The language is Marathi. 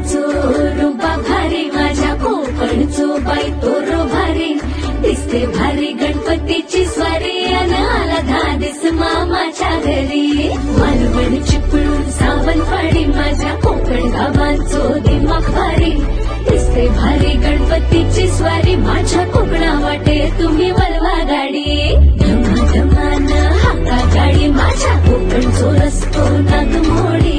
कोकणचो रुबा भारी माझ्या कोकणचो बाई तो रो भारी दिसते भारी गणपतीची स्वारी अन आला धादिस मामाच्या घरी मालवण चिपळूण सावंतवाडी माझ्या कोकण गावांचो दिमाग भारी दिसते भारी गणपतीची स्वारी माझ्या कोकणा वाटे तुम्ही वळवा गाडी धमाधमान हाका गाडी माझ्या कोकणचो रस्तो नागमोडी